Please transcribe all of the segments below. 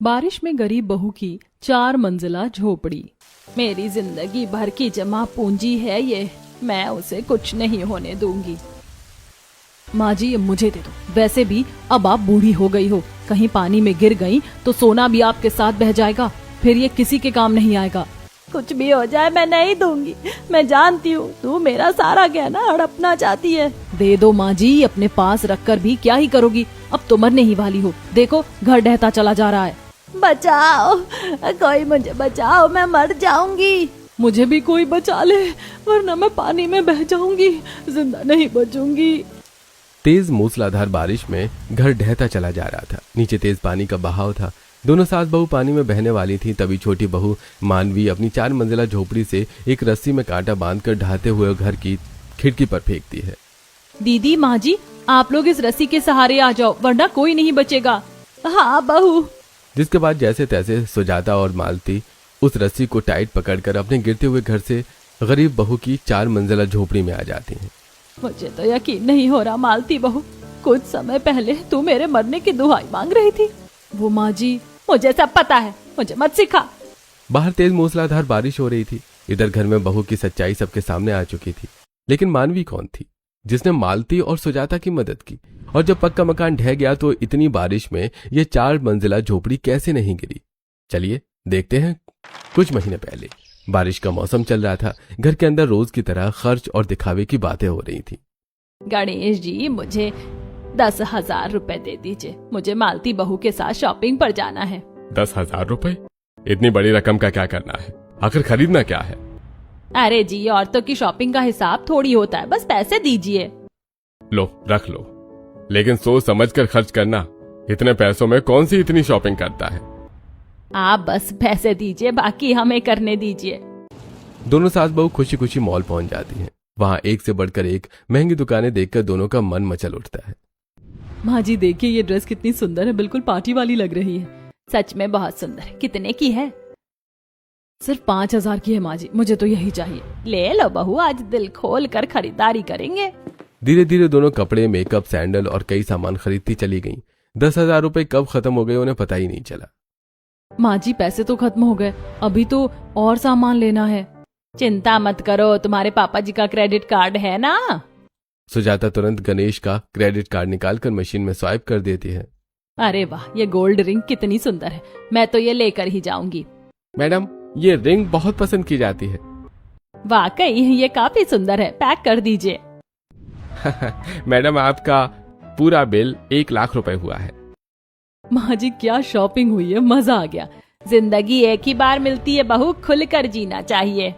बारिश में गरीब बहू की 4 मंजिला झोपड़ी। मेरी जिंदगी भर की जमा पूंजी है ये, मैं उसे कुछ नहीं होने दूंगी। माँ जी, ये मुझे दे दो। वैसे भी अब आप बूढ़ी हो गई हो, कहीं पानी में गिर गई तो सोना भी आपके साथ बह जाएगा, फिर ये किसी के काम नहीं आएगा। कुछ भी हो जाए मैं नहीं दूंगी। मैं जानती हूँ तू मेरा सारा गहना हड़पना चाहती है। दे दो माँ जी, अपने पास रखकर भी क्या ही करोगी, अब तो मरने ही वाली हो। देखो घर ढहता चला जा रहा है। बचाओ, कोई मुझे बचाओ, मैं मर जाऊंगी। मुझे भी कोई बचा ले, वरना मैं पानी में बह जाऊंगी, जिंदा नहीं बचूंगी। तेज मूसलाधार बारिश में घर ढहता चला जा रहा था। नीचे तेज पानी का बहाव था। दोनों सास बहू पानी में बहने वाली थी। तभी छोटी बहू मानवी अपनी 4 मंजिला झोपड़ी से एक रस्सी में कांटा बांधकर ढहते हुए घर की खिड़की पर फेंकती है। दीदी, माँ जी, आप लोग इस रस्सी के सहारे आ जाओ, वरना कोई नहीं बचेगा। हाँ बहू। जिसके बाद जैसे तैसे सुजाता और मालती उस रस्सी को टाइट पकड़कर अपने गिरते हुए घर से गरीब बहू की 4 मंजिला झोपड़ी में आ जाती हैं। मुझे तो यकीन नहीं हो रहा मालती बहू, कुछ समय पहले तू मेरे मरने की दुहाई मांग रही थी। वो माँ जी, मुझे सब पता है, मुझे मत सिखा। बाहर तेज मूसलाधार बारिश हो रही थी। इधर घर में बहू की सच्चाई सबके सामने आ चुकी थी। लेकिन मानवी कौन थी जिसने मालती और सुजाता की मदद की? और जब पक्का मकान ढह गया तो इतनी बारिश में ये 4 मंजिला झोपड़ी कैसे नहीं गिरी? चलिए देखते हैं। कुछ महीने पहले बारिश का मौसम चल रहा था। घर के अंदर रोज की तरह खर्च और दिखावे की बातें हो रही थी। गणेश जी, मुझे 10,000 रुपए दे दीजिए, मुझे मालती बहू के साथ शॉपिंग पर जाना है। 10,000 रुपए? इतनी बड़ी रकम का क्या करना है? आखिर खरीदना क्या है? अरे जी, औरतों की शॉपिंग का हिसाब थोड़ी होता है, बस पैसे दीजिए। लो, रख लो, लेकिन सोच समझ कर खर्च करना। इतने पैसों में कौन सी इतनी शॉपिंग करता है? आप बस पैसे दीजिए, बाकी हमें करने दीजिए। दोनों सास बहू खुशी खुशी मॉल पहुंच जाती हैं। वहां एक से बढ़कर एक महंगी दुकानें देखकर दोनों का मन मचल उठता है। माँ जी देखिए, ये ड्रेस कितनी सुंदर है, बिल्कुल पार्टी वाली लग रही है। सच में बहुत सुंदर है। कितने की है? सिर्फ 5,000 की है माँ जी, मुझे तो यही चाहिए। ले लो बहू, आज दिल खोल कर खरीदारी करेंगे। धीरे धीरे दोनों कपड़े, मेकअप, सैंडल और कई सामान खरीदती चली गईं। 10,000 रुपए कब खत्म हो गए उन्हें पता ही नहीं चला। माँ जी, पैसे तो खत्म हो गए, अभी तो और सामान लेना है। चिंता मत करो, तुम्हारे पापा जी का क्रेडिट कार्ड है ना? सुजाता तुरंत गणेश का क्रेडिट कार्ड निकालकर मशीन में स्वाइप कर देती है। अरे वाह, ये गोल्ड रिंग कितनी सुंदर है, मैं तो ये लेकर ही जाऊंगी। मैडम, ये रिंग बहुत पसंद की जाती है। वाकई ये काफी सुंदर है, पैक कर दीजिए। मैडम, आपका पूरा बिल 1 लाख रुपए हुआ है। माँ जी, क्या शॉपिंग हुई है, मजा आ गया। जिंदगी एक ही बार मिलती है बहू, खुलकर जीना चाहिए।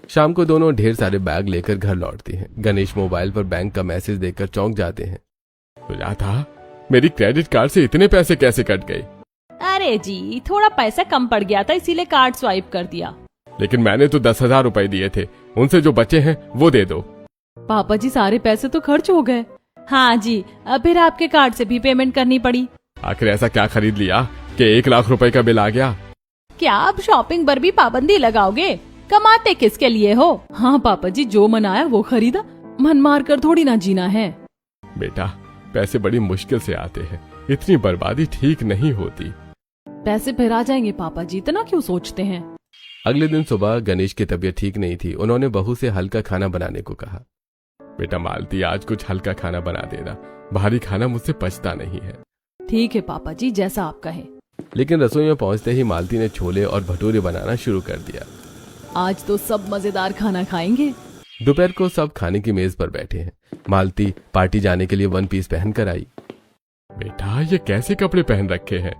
शाम को दोनों ढेर सारे बैग लेकर घर लौटते हैं। गणेश मोबाइल पर बैंक का मैसेज देखकर चौंक जाते हैं। सुजाता, मेरी क्रेडिट कार्ड से इतने पैसे कैसे कट गए? अरे जी, थोड़ा पैसा कम पड़ गया था, इसीलिए कार्ड स्वाइप कर दिया। लेकिन मैंने तो 10,000 रुपए दिए थे, उनसे जो बचे हैं वो दे दो। पापा जी, सारे पैसे तो खर्च हो गए। हाँ जी, अब फिर आपके कार्ड से भी पेमेंट करनी पड़ी। आखिर ऐसा क्या खरीद लिया कि 1 लाख रुपए का बिल आ गया? क्या आप शॉपिंग पर भी पाबंदी लगाओगे? कमाते किसके लिए हो? हाँ पापा जी, जो मन आया वो खरीदा, मन मार कर थोड़ी ना जीना है। बेटा, पैसे बड़ी मुश्किल से आते हैं, इतनी बर्बादी ठीक नहीं होती। पैसे फिर आ जाएंगे पापा जी, इतना क्यों सोचते हैं? अगले दिन सुबह गणेश की तबीयत ठीक नहीं थी। उन्होंने बहू से हल्का खाना बनाने को कहा। बेटा मालती, आज कुछ हल्का खाना बना देना, भारी खाना मुझसे पचता नहीं है। ठीक है पापा जी, जैसा आप कहें। लेकिन रसोई में पहुंचते ही मालती ने छोले और भटूरे बनाना शुरू कर दिया। आज तो सब मजेदार खाना खाएंगे। दोपहर को सब खाने की मेज पर बैठे हैं। मालती पार्टी जाने के लिए 1 पीस पहनकर आई। बेटा, ये कैसे कपड़े पहन रखे हैं?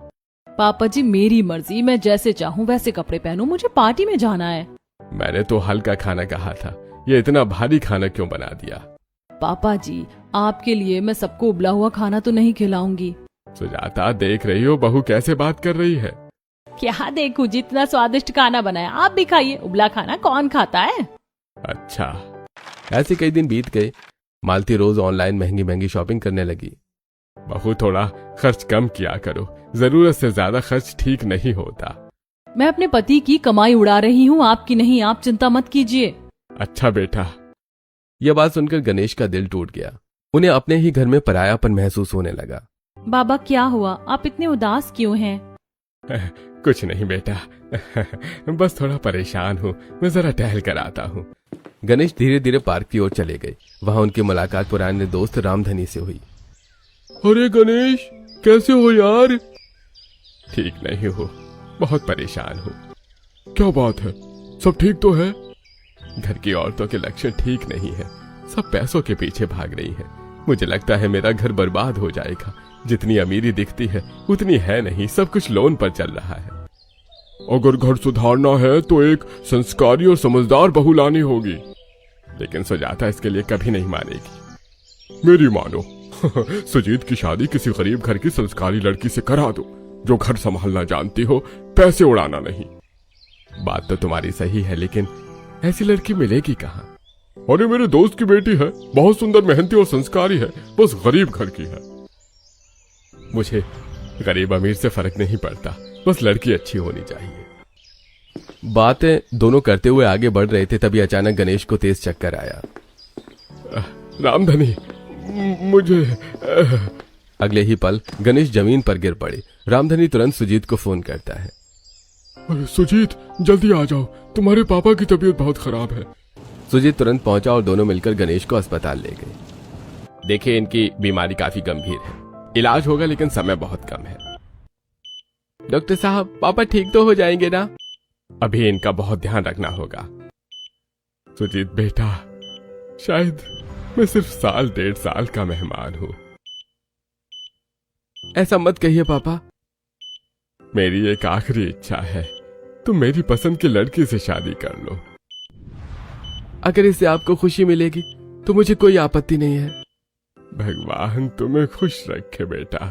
पापा जी, मेरी मर्जी, मैं जैसे चाहूँ वैसे कपड़े पहनूं, मुझे पार्टी में जाना है। मैंने तो हल्का खाना कहा था, ये इतना भारी खाना क्यों बना दिया? पापा जी, आपके लिए मैं सबको उबला हुआ खाना तो नहीं खिलाऊंगी। सुजाता, देख रही हो बहू कैसे बात कर रही है? क्या देखूं, जितना स्वादिष्ट खाना बनाया, आप भी खाइए, उबला खाना कौन खाता है? अच्छा। ऐसे कई दिन बीत गए। मालती रोज ऑनलाइन महंगी महंगी शॉपिंग करने लगी। बहू, थोड़ा खर्च कम किया करो, जरूरत से ज्यादा खर्च ठीक नहीं होता। मैं अपने पति की कमाई उड़ा रही हूँ, आपकी नहीं, आप चिंता मत कीजिए। अच्छा बेटा। यह बात सुनकर गणेश का दिल टूट गया। उन्हें अपने ही घर में परायापन महसूस होने लगा। बाबा, क्या हुआ, आप इतने उदास क्यों हैं? कुछ नहीं बेटा, बस थोड़ा परेशान हूँ, मैं जरा टहल कर आता हूँ। गणेश धीरे धीरे पार्क की ओर चले गए। वहां उनकी मुलाकात पुराने दोस्त रामधनी से हुई। अरे गणेश, कैसे हो यार? ठीक नहीं हो, बहुत परेशान हूँ। क्या बात है, सब ठीक तो है? घर की औरतों के लक्षण ठीक नहीं है, सब पैसों के पीछे भाग रही है। मुझे लगता है मेरा घर बर्बाद हो जाएगा। जितनी अमीरी दिखती है उतनी है नहीं, सब कुछ लोन पर चल रहा है। अगर घर सुधारना है तो एक संस्कारी और समझदार बहू लानी होगी, लेकिन सुजाता इसके लिए कभी नहीं मानेगी। मेरी मानो, सुजीत की शादी किसी गरीब घर की संस्कारी लड़की से करा दो, जो घर संभालना जानती हो, पैसे उड़ाना नहीं। बात तो तुम्हारी सही है, लेकिन ऐसी लड़की मिलेगी कहाँ? अरे मेरे दोस्त की बेटी है, बहुत सुंदर, मेहनती और संस्कारी है, बस गरीब घर की है। मुझे गरीब अमीर से फर्क नहीं पड़ता, बस लड़की अच्छी होनी चाहिए। बातें दोनों करते हुए आगे बढ़ रहे थे, तभी अचानक गणेश को तेज चक्कर आया। रामधनी, मुझे अगले ही पल गणेश जमीन पर गिर पड़े। रामधनी तुरंत सुजीत को फोन करता है। अरे सुजीत, जल्दी आ जाओ, तुम्हारे पापा की तबीयत बहुत खराब है। सुजीत तुरंत पहुंचा और दोनों मिलकर गणेश को अस्पताल ले गए। देखिए, इनकी बीमारी काफी गंभीर है, इलाज होगा लेकिन समय बहुत कम है। डॉक्टर साहब, पापा ठीक तो हो जाएंगे ना? अभी इनका बहुत ध्यान रखना होगा। सुजीत बेटा, शायद मैं सिर्फ साल 1.5 साल का मेहमान हूं। ऐसा मत कहिए पापा। मेरी एक आखिरी इच्छा है, तुम मेरी पसंद की लड़की से शादी कर लो। अगर इससे आपको खुशी मिलेगी तो मुझे कोई आपत्ति नहीं है। भगवान तुम्हें खुश रखे बेटा।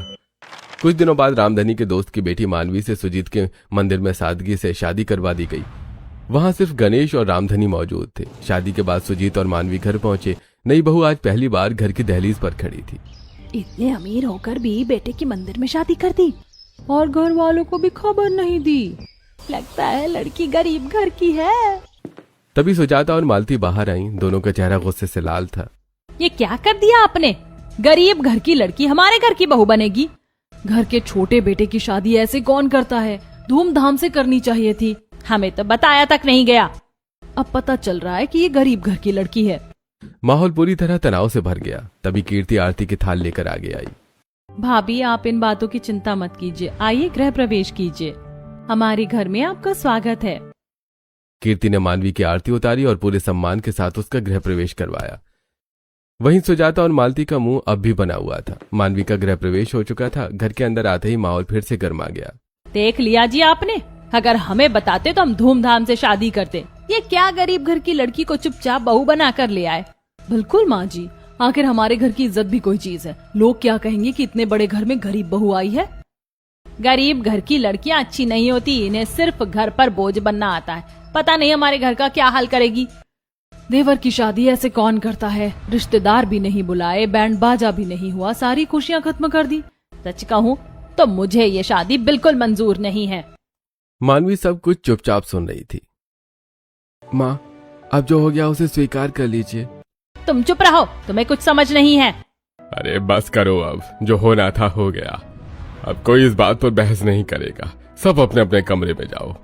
कुछ दिनों बाद रामधनी के दोस्त की बेटी मानवी से सुजीत के मंदिर में सादगी से शादी करवा दी गई। वहां सिर्फ गणेश और रामधनी मौजूद थे। शादी के बाद सुजीत और मानवी घर पहुंचे। नई बहू आज पहली बार घर की दहलीज पर खड़ी थी। इतने अमीर होकर भी बेटे की मंदिर में शादी कर दी और घर वालों को भी खबर नहीं दी। लगता है लड़की गरीब घर की है। तभी सुजाता और मालती बाहर आईं। दोनों का चेहरा गुस्से से लाल था। ये क्या कर दिया आपने? गरीब घर की लड़की हमारे घर की बहू बनेगी? घर के छोटे बेटे की शादी ऐसे कौन करता है? धूमधाम से करनी चाहिए थी, हमें तो बताया तक नहीं गया। अब पता चल रहा है कि ये गरीब घर की लड़की है। माहौल पूरी तरह तनाव से भर गया। तभी कीर्ति आरती की थाल लेकर आगे आई। भाभी, आप इन बातों की चिंता मत कीजिए, आइए गृह प्रवेश कीजिए, हमारे घर में आपका स्वागत है। कीर्ति ने मानवी की आरती उतारी और पूरे सम्मान के साथ उसका गृह प्रवेश करवाया। वहीं सुजाता और मालती का मुंह अब भी बना हुआ था। मानवी का गृह प्रवेश हो चुका था। घर के अंदर आते ही माहौल फिर से गर्मा गया। देख लिया जी आपने, अगर हमें बताते तो हम धूमधाम से शादी करते। ये क्या गरीब घर की लड़की को चुपचाप बहू बना कर ले आए। बिल्कुल माँ जी, आखिर हमारे घर की इज्जत भी कोई चीज है। लोग क्या कहेंगे कि इतने बड़े घर में गरीब बहू आई है। गरीब घर की लड़कियां अच्छी नहीं होती, इन्हें सिर्फ घर पर बोझ बनना आता है। पता नहीं हमारे घर का क्या हाल करेगी। देवर की शादी ऐसे कौन करता है? रिश्तेदार भी नहीं बुलाए, बैंड बाजा भी नहीं हुआ, सारी खुशियां खत्म कर दी। सच कहूँ तो मुझे ये शादी बिल्कुल मंजूर नहीं है। मानवी सब कुछ चुपचाप सुन रही थी। माँ, अब जो हो गया उसे स्वीकार कर लीजिए। तुम चुप रहो, तुम्हें कुछ समझ नहीं है। अरे बस करो, अब जो होना था हो गया। अब कोई इस बात पर बहस नहीं करेगा। सब अपने अपने कमरे में जाओ।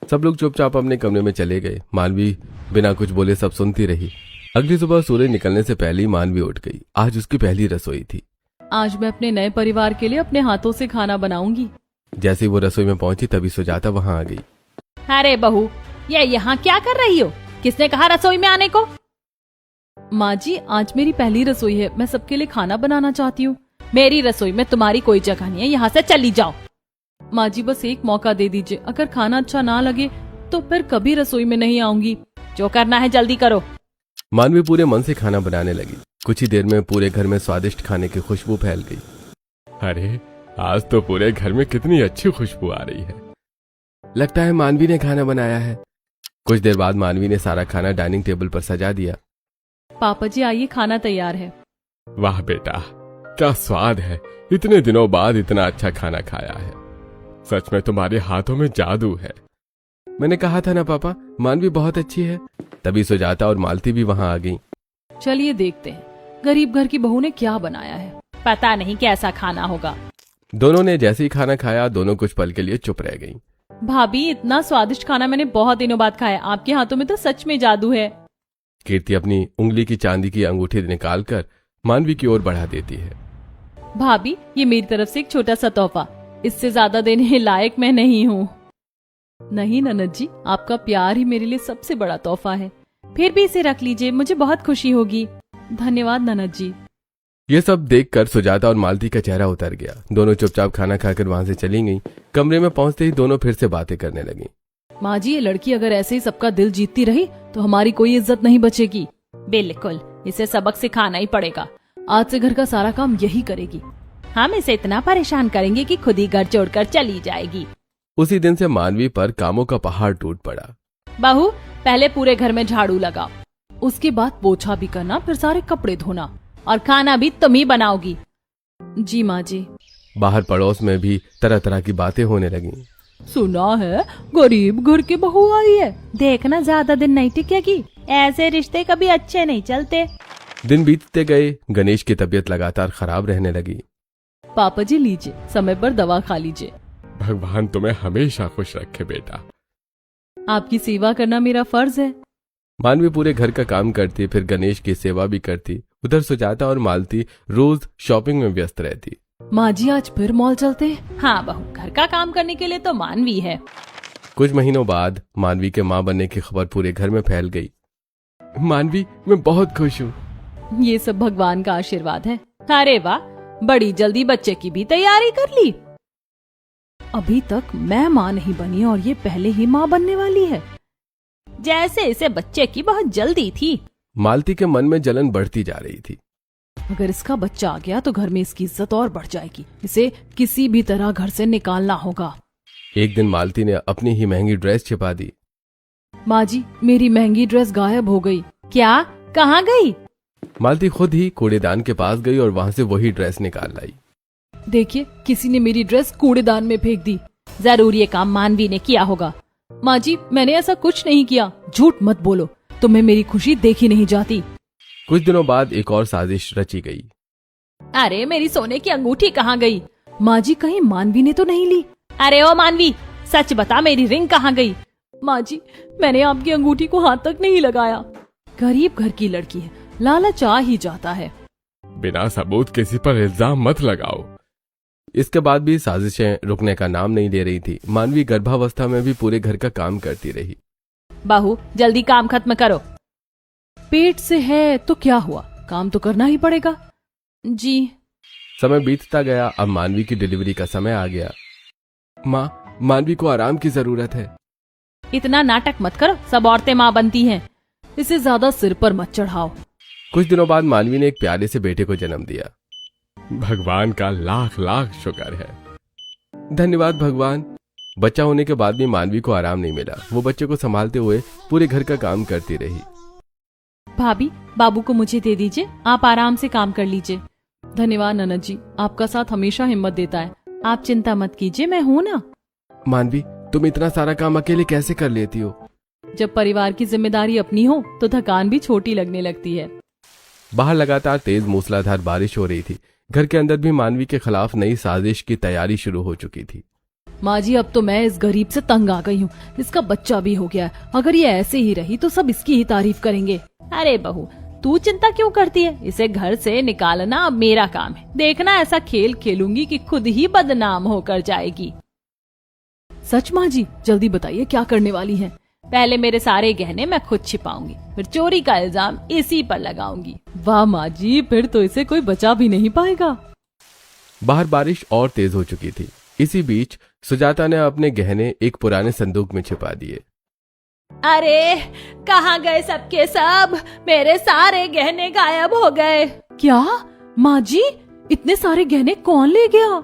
सब लोग चुपचाप अपने कमरे में चले गए। मानवी बिना कुछ बोले सब सुनती रही। अगली सुबह सूरज निकलने से पहले ही मानवी उठ गई। आज उसकी पहली रसोई थी। आज मैं अपने नए परिवार के लिए अपने हाथों से खाना बनाऊंगी। जैसे ही वो रसोई में पहुंची तभी सुजाता वहां आ गई। अरे बहू, ये यहाँ क्या कर रही हो? किसने कहा रसोई में आने को? माँ जी, आज मेरी पहली रसोई है, मैं सबके लिए खाना बनाना चाहती हूँ। मेरी रसोई में तुम्हारी कोई जगह नहीं है, यहाँ से चली जाओ। माँ जी, बस एक मौका दे दीजिए, अगर खाना अच्छा ना लगे तो फिर कभी रसोई में नहीं आऊंगी। जो करना है जल्दी करो। मानवी पूरे मन से खाना बनाने लगी। कुछ ही देर में पूरे घर में स्वादिष्ट खाने की खुशबू फैल गई। अरे आज तो पूरे घर में कितनी अच्छी खुशबू आ रही है। लगता है मानवी ने खाना बनाया है। कुछ देर बाद मानवी ने सारा खाना डाइनिंग टेबल पर सजा दिया। पापा जी, आइए, खाना तैयार है। वाह बेटा, क्या स्वाद है। इतने दिनों बाद इतना अच्छा खाना खाया है। सच में तुम्हारे हाथों में जादू है। मैंने कहा था ना पापा, मानवी बहुत अच्छी है। तभी सुजाता और मालती भी वहां आ गईं। चलिए देखते हैं गरीब घर की बहू ने क्या बनाया है। पता नहीं कैसा खाना होगा। दोनों ने जैसे ही खाना खाया दोनों कुछ पल के लिए चुप रह गईं। भाभी, इतना स्वादिष्ट खाना मैंने बहुत दिनों बाद खाया। आपके हाथों में तो सच में जादू है। कीर्ति अपनी उंगली की चांदी की अंगूठी निकालकर मानवी की ओर बढ़ा देती है। भाभी, ये मेरी तरफ से एक छोटा सा तोहफा। इससे ज्यादा देने लायक मैं नहीं हूँ। नहीं ननद जी, आपका प्यार ही मेरे लिए सबसे बड़ा तोहफा है। फिर भी इसे रख लीजिए, मुझे बहुत खुशी होगी। धन्यवाद ननद जी। ये सब देखकर सुजाता और मालती का चेहरा उतर गया। दोनों चुपचाप खाना खाकर वहां से चली गईं। कमरे में पहुंचते ही दोनों फिर से बातें करने लगीं। माँ जी, ये लड़की अगर ऐसे ही सबका दिल जीतती रही तो हमारी कोई इज्जत नहीं बचेगी। बिल्कुल, इसे सबक सिखाना ही पड़ेगा। आज से घर का सारा काम यही करेगी। हम इसे इतना परेशान करेंगे कि खुद ही घर छोड़कर चली जाएगी। उसी दिन से मानवी पर कामों का पहाड़ टूट पड़ा। बहू, पहले पूरे घर में झाड़ू लगाओ, उसके बाद पोछा भी करना, फिर सारे कपड़े धोना और खाना भी तुम ही बनाओगी। जी माँ जी। बाहर पड़ोस में भी तरह तरह की बातें होने लगीं। सुना है गरीब घर की बहू आई है, देखना ज्यादा दिन नहीं टिकेगी। ऐसे रिश्ते कभी अच्छे नहीं चलते। दिन बीतते गए, गणेश की तबीयत लगातार खराब रहने लगी। पापा जी, लीजिए, समय पर दवा खा लीजिए। भगवान तुम्हें हमेशा खुश रखे बेटा। आपकी सेवा करना मेरा फर्ज है। मानवी पूरे घर का काम करती, फिर गणेश की सेवा भी करती। उधर सुजाता और मालती रोज शॉपिंग में व्यस्त रहती। माँ जी, आज फिर मॉल चलते हैं। हाँ बहू, घर का काम करने के लिए तो मानवी है। कुछ महीनों बाद मानवी के माँ बनने की खबर पूरे घर में फैल गई। मानवी, मैं बहुत खुश हूँ। ये सब भगवान का आशीर्वाद है। अरे वाह, बड़ी जल्दी बच्चे की भी तैयारी कर ली। अभी तक मैं माँ नहीं बनी और ये पहले ही माँ बनने वाली है। जैसे इसे बच्चे की बहुत जल्दी थी। मालती के मन में जलन बढ़ती जा रही थी। अगर इसका बच्चा आ गया तो घर में इसकी इज्जत और बढ़ जाएगी। इसे किसी भी तरह घर से निकालना होगा। एक दिन मालती ने अपनी ही महंगी ड्रेस छिपा दी। माँ जी, मेरी महंगी ड्रेस गायब हो गई। क्या? कहाँ गई? मालती खुद ही कूड़ेदान के पास गई और वहां से वही ड्रेस निकाल लाई। देखिए, किसी ने मेरी ड्रेस कूड़ेदान में फेंक दी। जरूर ये काम मानवी ने किया होगा। माँ जी, मैंने ऐसा कुछ नहीं किया। झूठ मत बोलो, तुम्हें मेरी खुशी देखी नहीं जाती। कुछ दिनों बाद एक और साजिश रची गई। अरे, मेरी सोने की अंगूठी कहाँ गई? माँ जी, कहीं मानवी ने तो नहीं ली? अरे ओ मानवी, सच बता, मेरी रिंग कहाँ गई? माँ जी, मैंने आपकी अंगूठी को हाथ तक नहीं लगाया। गरीब घर की लड़की है, लालच आ ही जाता है। बिना सबूत किसी पर इल्जाम मत लगाओ। इसके बाद भी साजिशें रुकने का नाम नहीं ले रही थी। मानवी गर्भावस्था में भी पूरे घर का काम करती रही। बहू, जल्दी काम खत्म करो। पेट से है तो क्या हुआ, काम तो करना ही पड़ेगा। जी। समय बीतता गया। अब मानवी की डिलीवरी का समय आ गया। माँ, मानवी को आराम की जरूरत है। इतना नाटक मत करो, सब औरतें माँ बनती हैं। इसे ज्यादा सिर पर मत चढ़ाओ। कुछ दिनों बाद मानवी ने एक प्यारे से बेटे को जन्म दिया। भगवान का लाख लाख शुक्र है। धन्यवाद भगवान। बच्चा होने के बाद भी मानवी को आराम नहीं मिला। वो बच्चे को संभालते हुए पूरे घर का काम करती रही। भाभी, बाबू को मुझे दे दीजिए, आप आराम से काम कर लीजिए। धन्यवाद ननद जी, आपका साथ हमेशा हिम्मत देता है। आप चिंता मत कीजिए, मैं हूँ ना। मानवी, तुम इतना सारा काम अकेले कैसे कर लेती हो? जब परिवार की जिम्मेदारी अपनी हो तो थकान भी छोटी लगने लगती है। बाहर लगातार तेज मूसलाधार बारिश हो रही थी। घर के अंदर भी मानवी के खिलाफ नई साजिश की तैयारी शुरू हो चुकी थी। माँ जी, अब तो मैं इस गरीब से तंग आ गई हूँ। इसका बच्चा भी हो गया है। अगर ये ऐसे ही रही तो सब इसकी ही तारीफ करेंगे। अरे बहू, तू चिंता क्यों करती है? इसे घर से निकालना अब मेरा काम है। देखना, ऐसा खेल खेलूंगी कि खुद ही बदनाम होकर जाएगी। सच माँ जी, जल्दी बताइए क्या करने वाली हैं? पहले मेरे सारे गहने मैं खुद छिपाऊंगी, फिर चोरी का इल्जाम इसी पर लगाऊंगी। वाह माँ जी, फिर तो इसे कोई बचा भी नहीं पाएगा। बाहर बारिश और तेज हो चुकी थी। इसी बीच सुजाता ने अपने गहने एक पुराने संदूक में छिपा दिए। अरे, कहाँ गए सबके सब? मेरे सारे गहने गायब हो गए। क्या माँ जी, इतने सारे गहने कौन ले गया?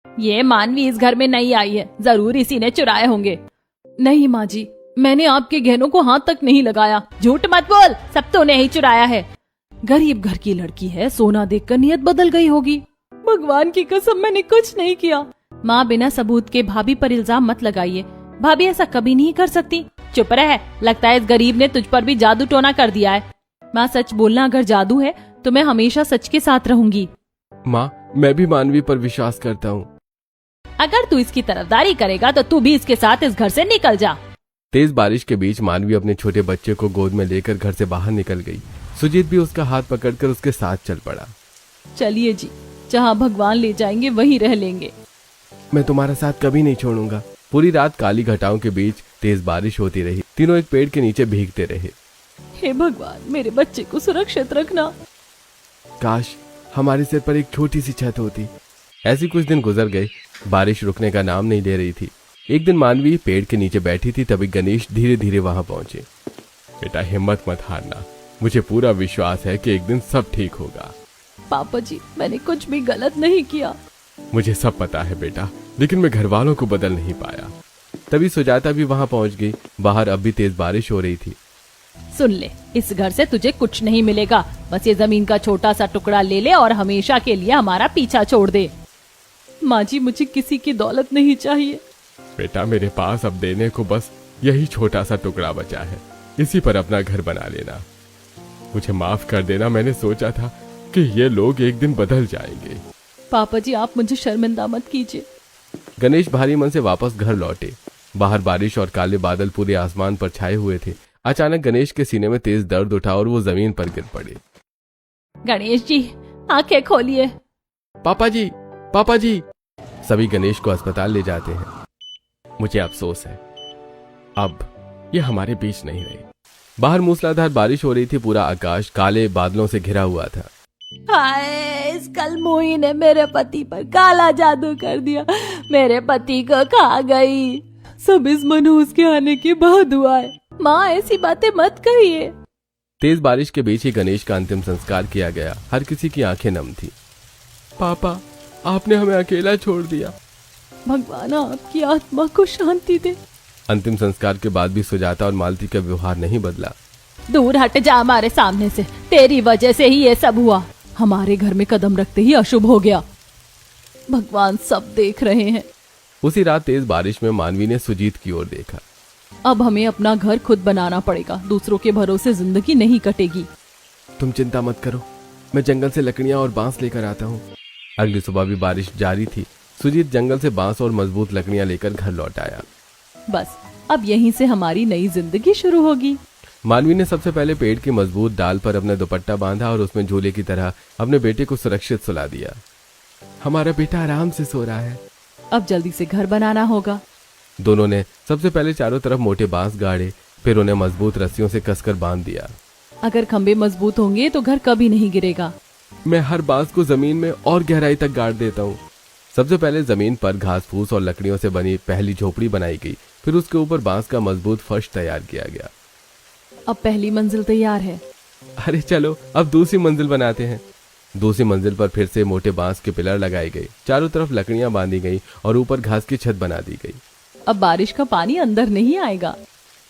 ये मानवी इस घर में नहीं आई है, जरूर इसी ने चुराए होंगे। नहीं माँ जी, मैंने आपके गहनों को हाथ तक नहीं लगाया। झूठ मत बोल, सब तूने ही चुराया है। गरीब घर की लड़की है, सोना देखकर नियत बदल गई होगी। भगवान की कसम, मैंने कुछ नहीं किया। माँ, बिना सबूत के भाभी पर इल्जाम मत लगाइए। भाभी ऐसा कभी नहीं कर सकती। चुप रह, लगता है इस गरीब ने तुझ पर भी जादू टोना कर दिया है। माँ, सच बोलना अगर जादू है तो मैं हमेशा सच के साथ रहूंगी। माँ, मैं भी मानवी पर विश्वास करता हूँ। अगर तू इसकी तरफदारी करेगा तो तू भी इसके साथ इस घर से निकल जा। तेज बारिश के बीच मानवी अपने छोटे बच्चे को गोद में लेकर घर से बाहर निकल गई। सुजीत भी उसका हाथ पकड़कर उसके साथ चल पड़ा। चलिए जी, जहाँ भगवान ले जाएंगे वहीं रह लेंगे। मैं तुम्हारा साथ कभी नहीं छोड़ूंगा। पूरी रात काली घटाओं के बीच तेज बारिश होती रही। तीनों एक पेड़ के नीचे भीगते रहे। हे भगवान, मेरे बच्चे को सुरक्षित रखना। काश हमारे सिर पर एक छोटी सी छत होती। ऐसी कुछ दिन गुजर गए। बारिश रुकने का नाम नहीं ले रही थी। एक दिन मानवी पेड़ के नीचे बैठी थी, तभी गणेश धीरे धीरे वहां पहुंचे। बेटा, हिम्मत मत हारना। मुझे पूरा विश्वास है कि एक दिन सब ठीक होगा। पापा जी, मैंने कुछ भी गलत नहीं किया। मुझे सब पता है बेटा, लेकिन मैं घर वालों को बदल नहीं पाया। तभी सुजाता भी वहां पहुंच गई। बाहर अब भी तेज बारिश हो रही थी। सुन ले, इस घर से तुझे कुछ नहीं मिलेगा। बस ये जमीन का छोटा सा टुकड़ा ले ले और हमेशा के लिए हमारा पीछा छोड़ दे। माँ जी, मुझे किसी की दौलत नहीं चाहिए। बेटा, मेरे पास अब देने को बस यही छोटा सा टुकड़ा बचा है। इसी पर अपना घर बना लेना। मुझे माफ कर देना। मैंने सोचा था कि ये लोग एक दिन बदल जाएंगे। पापा जी, आप मुझे शर्मिंदा मत कीजिए। गणेश भारी मन से वापस घर लौटे। बाहर बारिश और काले बादल पूरे आसमान पर छाए हुए थे। अचानक गणेश के सीने में तेज दर्द उठा और वो जमीन पर गिर पड़े। गणेश जी, आंखें खोलिए। पापा जी, पापा जी। सभी गणेश को अस्पताल ले जाते हैं। मुझे अफसोस है, अब ये हमारे बीच नहीं रहे। बाहर मूसलाधार बारिश हो रही थी। पूरा आकाश काले बादलों से घिरा हुआ था। हाय, इस कलमुही ने मेरे पति पर काला जादू कर दिया। मेरे पति को खा गई। सब इस मनहूस के आने के बाद हुआ है। माँ, ऐसी बातें मत कहिए। तेज बारिश के बीच ही गणेश का अंतिम संस्कार किया गया। हर किसी की आंखें नम थी। पापा, आपने हमें अकेला छोड़ दिया। भगवान आपकी आत्मा को शांति दे। अंतिम संस्कार के बाद भी सुजाता और मालती का व्यवहार नहीं बदला। दूर हट जा हमारे सामने से। तेरी वजह से ही ये सब हुआ। हमारे घर में कदम रखते ही अशुभ हो गया। भगवान सब देख रहे हैं। उसी रात तेज बारिश में मानवी ने सुजीत की ओर देखा। अब हमें अपना घर खुद बनाना पड़ेगा। दूसरों के भरोसे जिंदगी नहीं कटेगी। तुम चिंता मत करो, मैं जंगल से लकड़ियां और बांस लेकर आता हूँ। अगली सुबह भी बारिश जारी थी। सुजीत जंगल से बांस और मजबूत लकड़ियां लेकर घर लौट आया। बस अब यहीं से हमारी नई जिंदगी शुरू होगी। मानवी ने सबसे पहले पेड़ की मजबूत डाल पर अपना दुपट्टा बांधा और उसमें झूले की तरह अपने बेटे को सुरक्षित सुला दिया। हमारा बेटा आराम से सो रहा है। अब जल्दी से घर बनाना होगा। दोनों ने सबसे पहले चारों तरफ मोटे बांस गाड़े, फिर उन्हें मजबूत रस्सियों से कसकर बांध दिया। अगर खंबे मजबूत होंगे तो घर कभी नहीं गिरेगा। मैं हर बांस को जमीन में और गहराई तक गाड़ देता हूँ। सबसे पहले जमीन पर घास फूस और लकड़ियों से बनी पहली झोपड़ी बनाई गई। फिर उसके ऊपर बांस का मजबूत फर्श तैयार किया गया। अब पहली मंजिल तैयार है। अरे चलो, अब दूसरी मंजिल बनाते हैं। दूसरी मंजिल पर फिर से मोटे बांस के पिलर लगाए गए। चारों तरफ लकड़ियां बांधी गई और ऊपर घास की छत बना दी गई। अब बारिश का पानी अंदर नहीं आएगा।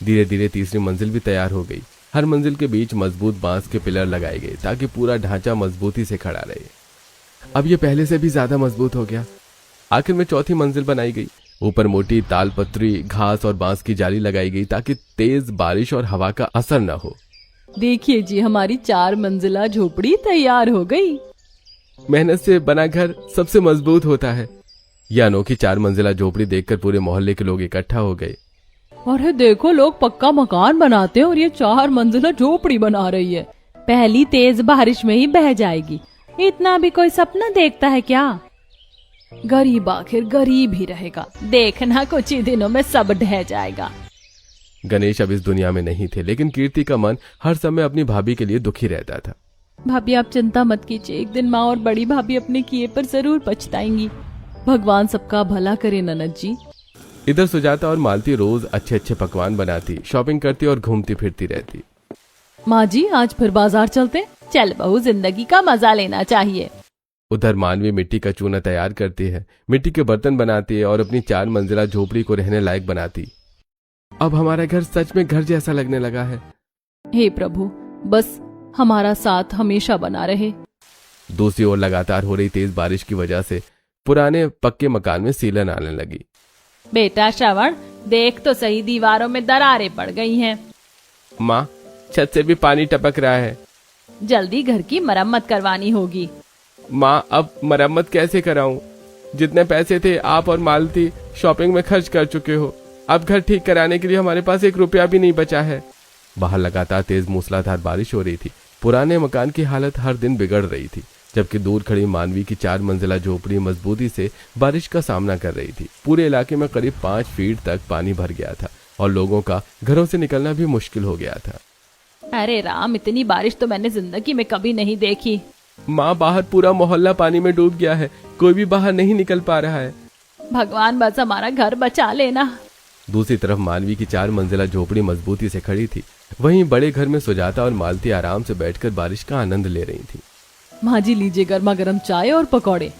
धीरे धीरे तीसरी मंजिल भी तैयार हो गई। हर मंजिल के बीच मजबूत बांस के पिलर लगाए गए ताकि पूरा ढांचा मजबूती से खड़ा रहे। अब ये पहले से भी ज्यादा मजबूत हो गया। आखिर में चौथी मंजिल बनाई गई। ऊपर मोटी तालपत्री, घास और बांस की जाली लगाई गई ताकि तेज बारिश और हवा का असर न हो। देखिए जी, हमारी 4 मंजिला झोपड़ी तैयार हो गई। मेहनत से बना घर सबसे मजबूत होता है। यह अनोखी 4 मंजिला झोपड़ी देखकर पूरे मोहल्ले के लोग इकट्ठा हो गए। अरे देखो, लोग पक्का मकान बनाते हैं और ये 4 मंजिला झोपड़ी बना रही है। पहली तेज बारिश में ही बह जाएगी। इतना भी कोई सपना देखता है क्या? गरीब आखिर गरीब ही रहेगा। देखना, कुछ ही दिनों में सब ढह जाएगा। गणेश अब इस दुनिया में नहीं थे, लेकिन कीर्ति का मन हर समय अपनी भाभी के लिए दुखी रहता था। भाभी, आप चिंता मत कीजिए। एक दिन माँ और बड़ी भाभी अपने किए पर जरूर पछताएंगी। भगवान सबका भला करे ननद जी। इधर सुजाता और मालती रोज अच्छे अच्छे पकवान बनाती, शॉपिंग करती और घूमती फिरती रहती। माँ जी, आज फिर बाजार चलते। चल बहू, जिंदगी का मजा लेना चाहिए। उधर मानवी मिट्टी का चूना तैयार करती है, मिट्टी के बर्तन बनाती है और अपनी 4 मंजिला झोपड़ी को रहने लायक बनाती। अब हमारा घर सच में घर जैसा लगने लगा है। हे प्रभु, बस हमारा साथ हमेशा बना रहे। दूसरी ओर लगातार हो रही तेज बारिश की वजह से पुराने पक्के मकान में सीलन आने लगी। बेटा श्रवण, देख तो सही, दीवारों में दरारें पड़ गई हैं। माँ, छत से भी पानी टपक रहा है। जल्दी घर की मरम्मत करवानी होगी। माँ अब मरम्मत कैसे कराऊं? जितने पैसे थे आप और मालती शॉपिंग में खर्च कर चुके हो। अब घर ठीक कराने के लिए हमारे पास 1 रुपया भी नहीं बचा है। बाहर लगातार तेज मूसलाधार बारिश हो रही थी। पुराने मकान की हालत हर दिन बिगड़ रही थी, जबकि दूर खड़ी मानवी की 4 मंजिला झोपड़ी मजबूती से बारिश का सामना कर रही थी। पूरे इलाके में करीब 5 फीट तक पानी भर गया था और लोगों का घरों से निकलना भी मुश्किल हो गया था। अरे राम, इतनी बारिश तो मैंने जिंदगी में कभी नहीं देखी। माँ, बाहर पूरा मोहल्ला पानी में डूब गया है, कोई भी बाहर नहीं निकल पा रहा है। भगवान बस हमारा घर बचा लेना। दूसरी तरफ मानवी की 4 मंजिला झोपड़ी मजबूती से खड़ी थी। वहीं बड़े घर में सुजाता और मालती आराम से बैठकर बारिश का आनंद ले रही थी। माँ जी लीजिए गर्मा गर्म चाय और पकौड़े।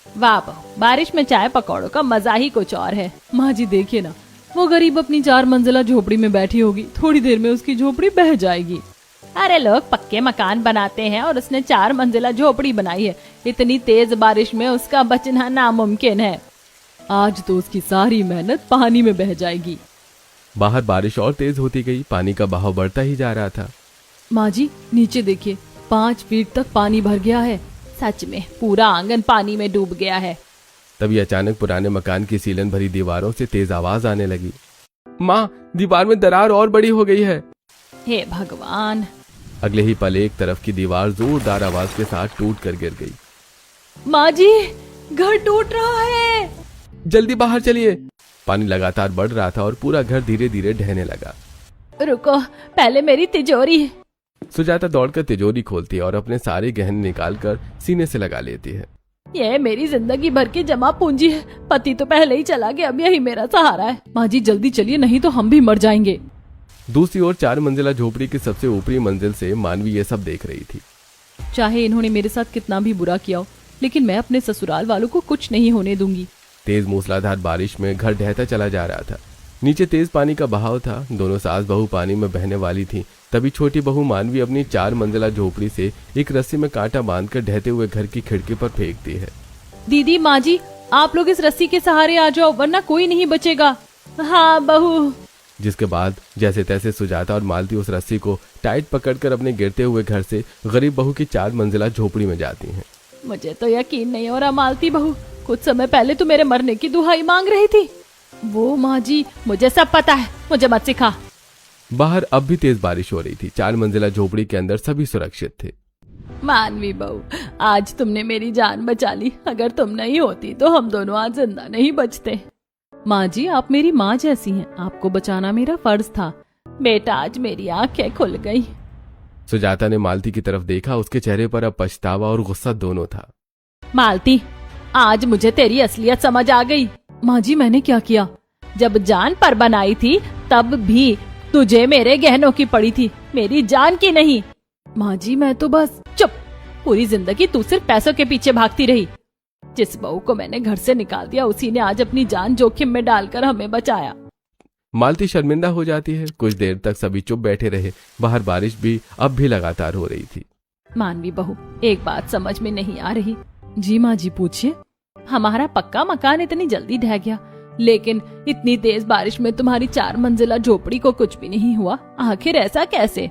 वाह बहू, बारिश में चाय पकौड़ों का मजा ही कुछ और है। माँ जी देखिए ना, वो गरीब अपनी 4 मंजिला झोपड़ी में बैठी होगी, थोड़ी देर में उसकी झोपड़ी बह जाएगी। अरे लोग पक्के मकान बनाते हैं और उसने 4 मंजिला झोपड़ी बनाई है। इतनी तेज बारिश में उसका बचना नामुमकिन है। आज तो उसकी सारी मेहनत पानी में बह जाएगी। बाहर बारिश और तेज होती गई, पानी का बहाव बढ़ता ही जा रहा था। माँ जी नीचे देखिए, 5 फीट तक पानी भर गया है। सच में पूरा आंगन पानी में डूब गया है। तभी अचानक पुराने मकान की सीलन भरी दीवारों से तेज आवाज आने लगी। माँ, दीवार में दरार और बड़ी हो गई है। हे भगवान! अगले ही पल एक तरफ की दीवार जोरदार आवाज के साथ टूट कर गिर गई। माँ जी, घर टूट रहा है। जल्दी बाहर चलिए। पानी लगातार बढ़ रहा था और पूरा घर धीरे धीरे ढहने लगा। रुको, पहले मेरी तिजोरी। सुजाता दौड़कर तिजोरी खोलती है और अपने सारे गहने निकालकर सीने से लगा लेती है। ये मेरी जिंदगी भर की जमा पूंजी है। पति तो पहले ही चला गया, अब यही मेरा सहारा है। माँ जी जल्दी चलिए, नहीं तो हम भी मर जाएंगे। दूसरी ओर 4 मंजिला झोपड़ी की सबसे ऊपरी मंजिल से मानवी ये सब देख रही थी। चाहे इन्होंने मेरे साथ कितना भी बुरा किया हो, लेकिन मैं अपने ससुराल वालों को कुछ नहीं होने दूंगी। तेज मूसलाधार बारिश में घर ढहता चला जा रहा था। नीचे तेज पानी का बहाव था। दोनों सास बहू पानी में बहने वाली थी। तभी छोटी बहू मानवी अपनी 4 मंजिला झोपड़ी से एक रस्सी में कांटा बांधकर ढहते हुए घर की खिड़की पर फेंकती है। दीदी, माँ जी, आप लोग इस रस्सी के सहारे आ जाओ, वरना कोई नहीं बचेगा। हाँ बहू। जिसके बाद जैसे तैसे सुजाता और मालती उस रस्सी को टाइट पकड़कर अपने गिरते हुए घर से गरीब बहू की 4 मंजिला झोपड़ी में जाती हैं। मुझे तो यकीन नहीं हो रहा मालती बहू, कुछ समय पहले तो मेरे मरने की दुहाई मांग रही थी। वो माँ जी, मुझे सब पता है, मुझे मत सिखा। बाहर अब भी तेज बारिश हो रही थी। 4 मंजिला झोपड़ी के अंदर सभी सुरक्षित थे। मानवी बहू, आज तुमने मेरी जान बचा ली। अगर तुम नहीं होती तो हम दोनों आज जिंदा नहीं बचते। माँ जी, आप मेरी माँ जैसी हैं, आपको बचाना मेरा फर्ज था। बेटा, आज मेरी आंखें खुल गई। सुजाता ने मालती की तरफ देखा। उसके चेहरे पर अब पछतावा और गुस्सा दोनों था। मालती, आज मुझे तेरी असलियत समझ आ गई। माँ जी, मैंने क्या किया? जब जान पर बनाई थी तब भी तुझे मेरे गहनों की पड़ी थी, मेरी जान की नहीं। माँ जी, मैं तो बस चुप। पूरी जिंदगी तू सिर्फ पैसों के पीछे भागती रही। जिस बहू को मैंने घर से निकाल दिया, उसी ने आज अपनी जान जोखिम में डालकर हमें बचाया। मालती शर्मिंदा हो जाती है। कुछ देर तक सभी चुप बैठे रहे। बाहर बारिश भी अब भी लगातार हो रही थी। मानवी बहू, एक बात समझ में नहीं आ रही। जी माँ जी, पूछिए। हमारा पक्का मकान इतनी जल्दी ढह गया, लेकिन इतनी तेज बारिश में तुम्हारी 4 मंजिला झोपड़ी को कुछ भी नहीं हुआ। आखिर ऐसा कैसे?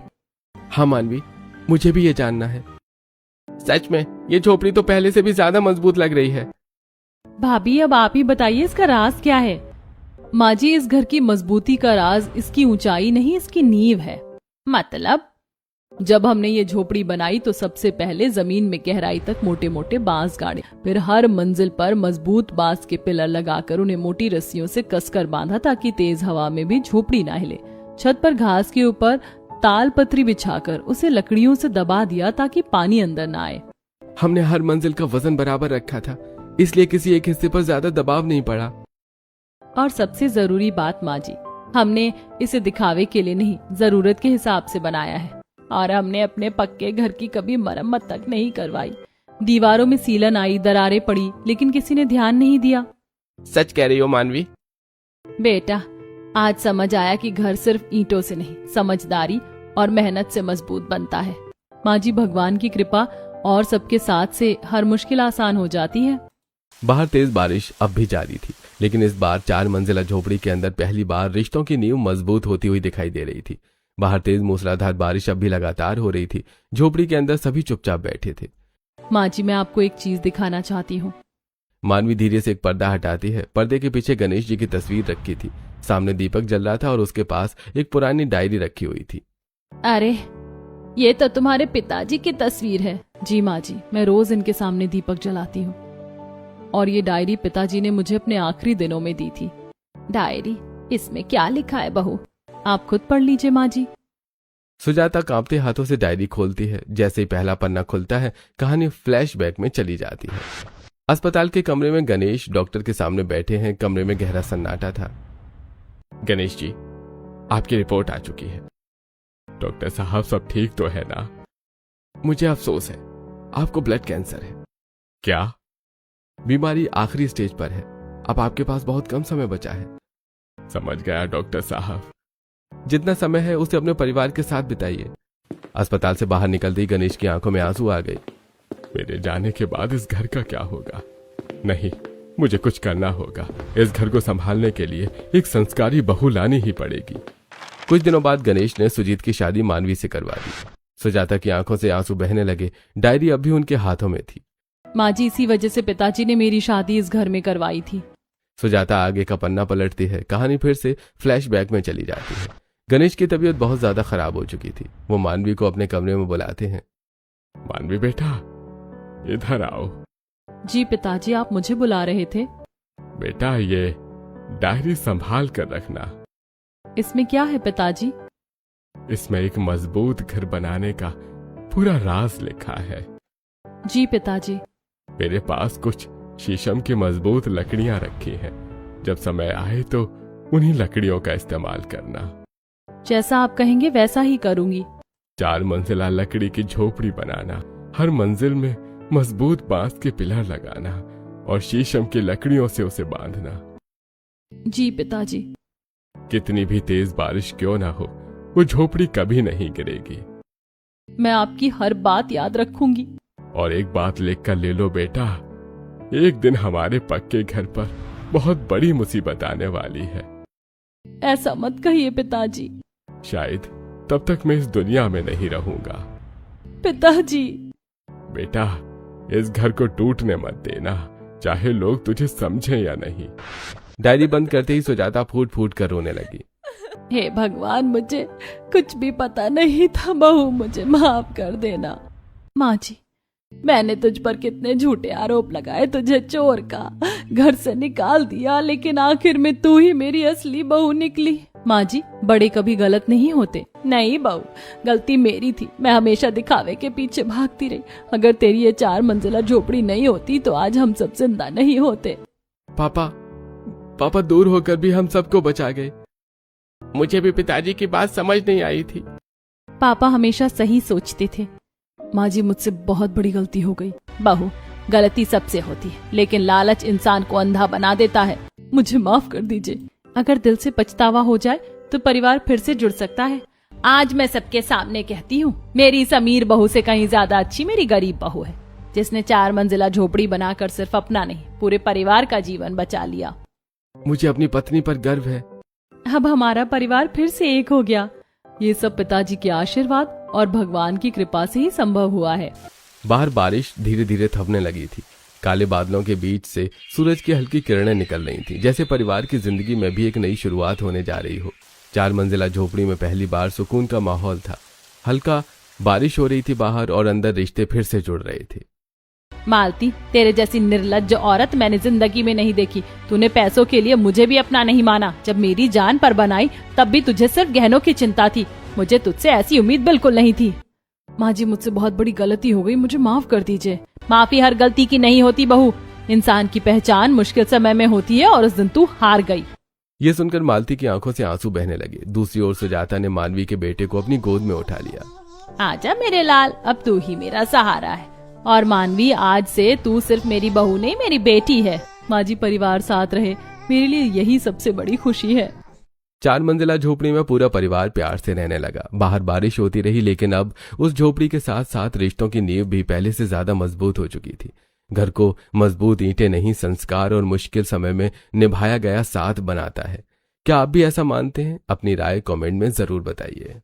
हाँ मानवी, मुझे भी ये जानना है। सच में ये झोपड़ी तो पहले से भी ज्यादा मजबूत लग रही है। भाभी, अब आप ही बताइए, इसका राज क्या है? माँ जी, इस घर की मजबूती का राज इसकी ऊंचाई नहीं, इसकी नींव है। मतलब? जब हमने ये झोपड़ी बनाई तो सबसे पहले जमीन में गहराई तक मोटे मोटे बांस गाड़े, फिर हर मंजिल पर मजबूत बांस के पिलर लगाकर उन्हें मोटी रस्सियों से कसकर बांधा ताकि तेज हवा में भी झोपड़ी ना हिले। छत पर घास के ऊपर ताल पत्री बिछाकर उसे लकड़ियों से दबा दिया ताकि पानी अंदर ना आए। हमने हर मंजिल का वजन बराबर रखा था, इसलिए किसी एक हिस्से पर ज्यादा दबाव नहीं पड़ा। और सबसे जरूरी बात माँ जी, हमने इसे दिखावे के लिए नहीं, जरूरत के हिसाब से बनाया है। और हमने अपने पक्के घर की कभी मरम्मत तक नहीं करवाई। दीवारों में सीलन आई, दरारें पड़ी, लेकिन किसी ने ध्यान नहीं दिया। सच कह रही हो मानवी। बेटा, आज समझ आया कि घर सिर्फ ईंटों से नहीं, समझदारी और मेहनत से मजबूत बनता है। माँ जी, भगवान की कृपा और सबके साथ से हर मुश्किल आसान हो जाती है। बाहर तेज बारिश अब भी जारी थी, लेकिन इस बार 4 मंजिला झोपड़ी के अंदर पहली बार रिश्तों की नींव मजबूत होती हुई दिखाई दे रही थी। बाहर तेज मूसलाधार बारिश अब भी लगातार हो रही थी। झोपड़ी के अंदर सभी चुपचाप बैठे थे। माँ जी, मैं आपको एक चीज दिखाना चाहती हूँ। मानवी धीरे से एक पर्दा हटाती है। पर्दे के पीछे गणेश जी की तस्वीर रखी थी। सामने दीपक जल रहा था और उसके पास एक पुरानी डायरी रखी हुई थी। अरे, ये तो तुम्हारे पिताजी की तस्वीर है। जी माँ जी, मैं रोज इनके सामने दीपक जलाती हूँ। और ये डायरी पिताजी ने मुझे अपने आखिरी दिनों में दी थी। डायरी? इसमें क्या लिखा है बहू? आप खुद पढ़ लीजिए माँ जी। सुजाता कांपते हाथों से डायरी खोलती है। जैसे ही पहला पन्ना खुलता है, कहानी फ्लैशबैक में चली जाती है। अस्पताल के कमरे में गणेश डॉक्टर के सामने बैठे हैं। कमरे में गहरा सन्नाटा था। गणेश जी, आपकी रिपोर्ट आ चुकी है। डॉक्टर साहब, सब ठीक तो है ना? मुझे अफसोस है, आपको ब्लड कैंसर है। क्या? बीमारी आखिरी स्टेज पर है। अब आपके पास बहुत कम समय बचा है। समझ गया डॉक्टर साहब। जितना समय है उसे अपने परिवार के साथ बिताइए। अस्पताल से बाहर निकलते ही गणेश की आंखों में आंसू आ गए। मेरे जाने के बाद इस घर का क्या होगा? नहीं, मुझे कुछ करना होगा। इस घर को संभालने के लिए एक संस्कारी बहू लानी ही पड़ेगी। कुछ दिनों बाद गणेश ने सुजीत की शादी मानवी से करवा दी। सुजाता की आंखों से आंसू बहने लगे। डायरी अब भी उनके हाथों में थी। माँ जी, इसी वजह से पिताजी ने मेरी शादी इस घर में करवाई थी। सुजाता आगे का पन्ना पलटती है। कहानी फिर से फ्लैशबैक में चली जाती है। गणेश की तबीयत बहुत ज्यादा खराब हो चुकी थी। वो मानवी को अपने कमरे में बुलाते हैं। मानवी बेटा, इधर आओ। जी पिताजी, आप मुझे बुला रहे थे? बेटा, ये डायरी संभाल कर रखना। इसमें क्या है पिताजी? इसमें एक मजबूत घर बनाने का पूरा राज लिखा है। जी पिताजी। मेरे पास कुछ शीशम की मजबूत लकड़ियां रखी हैं। जब समय आए तो उन्हीं लकड़ियों का इस्तेमाल करना। जैसा आप कहेंगे वैसा ही करूंगी। 4 मंजिला लकड़ी की झोपड़ी बनाना, हर मंजिल में मजबूत बांस के पिलर लगाना और शीशम की लकड़ियों से उसे बांधना। जी पिताजी। कितनी भी तेज बारिश क्यों ना हो, वो झोपड़ी कभी नहीं गिरेगी। मैं आपकी हर बात याद रखूंगी। और एक बात लिख कर ले लो बेटा, एक दिन हमारे पक्के घर पर बहुत बड़ी मुसीबत आने वाली है। ऐसा मत कहिए पिताजी। शायद तब तक मैं इस दुनिया में नहीं रहूंगा। पिताजी। बेटा, इस घर को टूटने मत देना, चाहे लोग तुझे समझें या नहीं। डायरी बंद करते ही सुजाता फूट फूट कर रोने लगी। हे भगवान, मुझे कुछ भी पता नहीं था। बहू, मुझे माफ कर देना। माँ जी, मैंने तुझ पर कितने झूठे आरोप लगाए, तुझे चोर का, घर से निकाल दिया, लेकिन आखिर में तू ही मेरी असली बहू निकली। माँ जी, बड़े कभी गलत नहीं होते। नहीं बहू, गलती मेरी थी। मैं हमेशा दिखावे के पीछे भागती रही। अगर तेरी ये 4 मंजिला झोपड़ी नहीं होती तो आज हम सब जिंदा नहीं होते। पापा दूर होकर भी हम सबको बचा गए। मुझे भी पिताजी की बात समझ नहीं आई थी। पापा हमेशा सही सोचते थे। माँ जी, मुझसे बहुत बड़ी गलती हो गई। बहू, गलती सबसे होती है, लेकिन लालच इंसान को अंधा बना देता है। मुझे माफ कर दीजिए। अगर दिल से पछतावा हो जाए तो परिवार फिर से जुड़ सकता है। आज मैं सबके सामने कहती हूँ, मेरी इस अमीर बहू से कहीं ज्यादा अच्छी मेरी गरीब बहू है, जिसने 4 मंजिला झोपड़ी बनाकर सिर्फ अपना नहीं, पूरे परिवार का जीवन बचा लिया। मुझे अपनी पत्नी पर गर्व है। अब हमारा परिवार फिर से एक हो गया। ये सब पिताजी के आशीर्वाद और भगवान की कृपा से ही संभव हुआ है। बाहर बारिश धीरे धीरे थमने लगी थी। काले बादलों के बीच से सूरज की हल्की किरणें निकल रही थी, जैसे परिवार की जिंदगी में भी एक नई शुरुआत होने जा रही हो। 4 मंजिला झोपड़ी में पहली बार सुकून का माहौल था। हल्का बारिश हो रही थी बाहर और अंदर रिश्ते फिर से जुड़ रहे थे। मालती, तेरे जैसी निर्लज्ज औरत मैंने जिंदगी में नहीं देखी। तूने पैसों के लिए मुझे भी अपना नहीं माना। जब मेरी जान पर बनाई तब भी तुझे सिर्फ गहनों की चिंता थी। मुझे तुझसे ऐसी उम्मीद बिल्कुल नहीं थी। माँ जी, मुझसे बहुत बड़ी गलती हो गई, मुझे माफ कर दीजिए। माफी हर गलती की नहीं होती बहू। इंसान की पहचान मुश्किल समय में होती है और उस दिन तू हार गई। ये सुनकर मालती की आंखों से आंसू बहने लगे। दूसरी ओर सुजाता ने मानवी के बेटे को अपनी गोद में उठा लिया। आजा मेरे लाल, अब तू ही मेरा सहारा है। और मानवी, आज से तू सिर्फ मेरी बहू नहीं, मेरी बेटी है। माँ जी, परिवार साथ रहे, मेरे लिए यही सबसे बड़ी खुशी है। 4 मंजिला झोपड़ी में पूरा परिवार प्यार से रहने लगा। बाहर बारिश होती रही, लेकिन अब उस झोपड़ी के साथ साथ रिश्तों की नींव भी पहले से ज्यादा मजबूत हो चुकी थी। घर को मजबूत ईंटें नहीं, संस्कार और मुश्किल समय में निभाया गया साथ बनाता है। क्या आप भी ऐसा मानते हैं? अपनी राय कमेंट में जरूर बताइए।